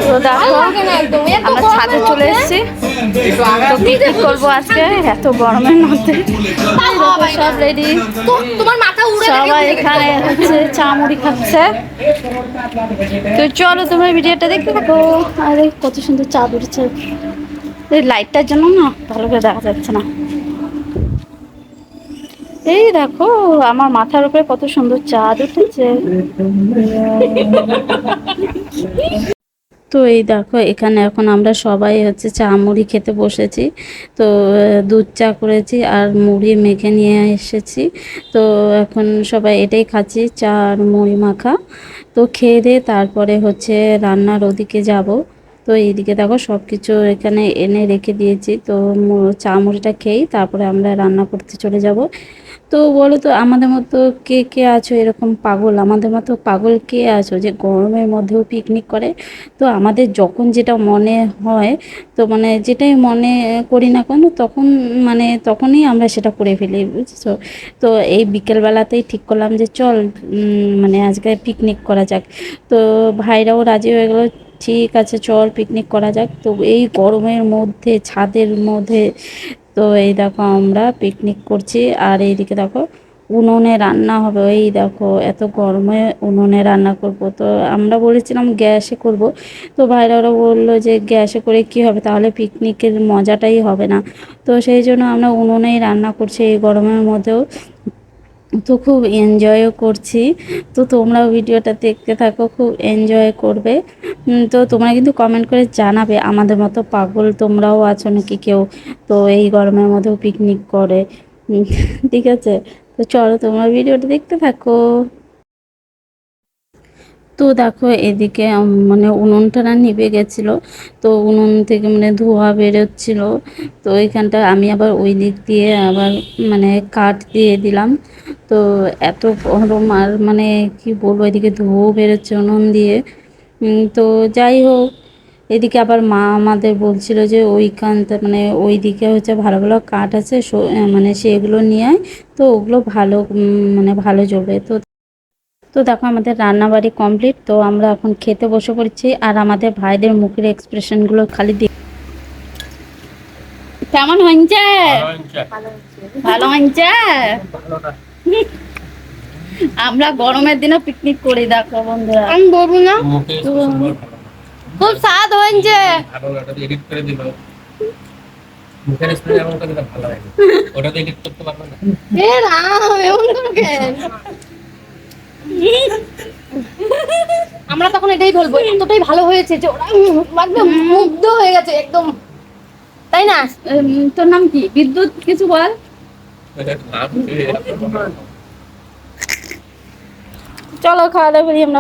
তো দেখো আমরা ছাদে চলে এসেছি, তো পিকনিক করবো আজকে এত গরমের মধ্যে। সব রেডি, তোমার মাথা উড়ে সবাই এখানে হচ্ছে চা মুড়ি খাচ্ছে। তো চলো তোমার ভিডিওটা দেখতে থাকো। আরে কত সুন্দর চাঁদ উঠেছে, এই লাইটটার জন্য না ভালো করে দেখা যাচ্ছে না। এই দেখো আমার মাথার উপরে কত সুন্দর চাঁদ উঠেছে। তো এই দেখো এখানে এখন আমরা সবাই হচ্ছে চা মুড়ি খেতে বসেছি। তো দুধ চা করেছি আর মুড়ি মেখে নিয়ে এসেছি। তো এখন সবাই এটাই খাচ্ছি, চা আর মুড়ি মাখা। তো খেয়ে দিয়ে তারপরে হচ্ছে রান্নার ওদিকে যাব। তো এইদিকে দেখো সব কিছু এখানে এনে রেখে দিয়েছি। তো চা মুড়িটা খেয়েই তারপরে আমরা রান্না করতে চলে যাব। তো বলো তো আমাদের মতো কে কে আছো এরকম পাগল, আমাদের মতো পাগল কে আছো যে গরমের মধ্যেও পিকনিক করে? তো আমাদের যখন যেটা মনে হয়, তো মানে যেটাই মনে করি না কেন তখন মানে তখনই আমরা সেটা করে ফেলি, বুঝছো? তো এই বিকেলবেলাতেই ঠিক করলাম যে চল মানে আজকে পিকনিক করা যাক। তো ভাইরাও রাজি হয়ে গেলো, ঠিক আছে চল পিকনিক করা যাক। তো এই গরমের মধ্যে ছাদের মধ্যে তো এই দেখো আমরা পিকনিক করছি। আর এইদিকে দেখো উনুনে রান্না হবে, ওই দেখো এত গরমে উনুনে রান্না করব। তো আমরা বলেছিলাম গ্যাসে করব, তো ভাইরা ওরা বললো যে গ্যাসে করে কি হবে, তাহলে পিকনিকের মজাটাই হবে না। তো সেই জন্য আমরা উনুনেই রান্না করছি এই গরমের মধ্যেও। তো খুব এনজয়ও করছি। তো তোমরাও ভিডিওটা দেখতে থাকো, খুব এনজয় করবে। তো তোমরা কিন্তু কমেন্ট করে জানাবে আমাদের মতো পাগল তোমরাও আছো নাকি কেউ, তো এই গরমের মধ্যেও পিকনিক করে। উম, ঠিক আছে, তো চলো তোমরা ভিডিওটা দেখতে থাকো। তো দেখো এদিকে মানে উনুনটা না নিভে গেছিলো, তো উনুন থেকে মানে ধোঁয়া বেরোচ্ছিল। তো ওইখানটা আমি আবার ওই দিক দিয়ে আবার মানে কাঠ দিয়ে দিলাম। তো এত গরম আর মানে কি বলবো, এদিকে ধোঁয়াও বেরোচ্ছে উনুন দিয়ে। তো যাই হোক, এদিকে আবার মা আমাদের বলছিল যে ওইখানটা মানে ওই দিকে হচ্ছে ভালো ভালো কাঠ আছে, মানে সেগুলো নিয়ে আয়। তো ওগুলো ভালো মানে ভালো জ্বলবে। তো তো দেখো আমাদের রান্নাবাড়ি কমপ্লিট, তো আমরা এখন খেতে বসে পড়েছি। আর আমাদের ভাইদের মুখের এক্সপ্রেশনগুলো খালি কেমন হয়েছে? ভালো হয়েছে। আমরা গরমের দিনে পিকনিক করি দেখো বন্ধুরা, আমি বলবো না, খুব স্বাদ হয়েছে। এ রাম এমন করে কেন? আমরা তখন এটাই বলবো, এতটাই ভালো হয়েছে যে ওরা একদম মুগ্ধ হয়ে গেছে একদম, তাই না? তোর নাম কি? বিদ্যুৎ, কিছু বল। চলো খাওয়া দাওয়া করি আমরা।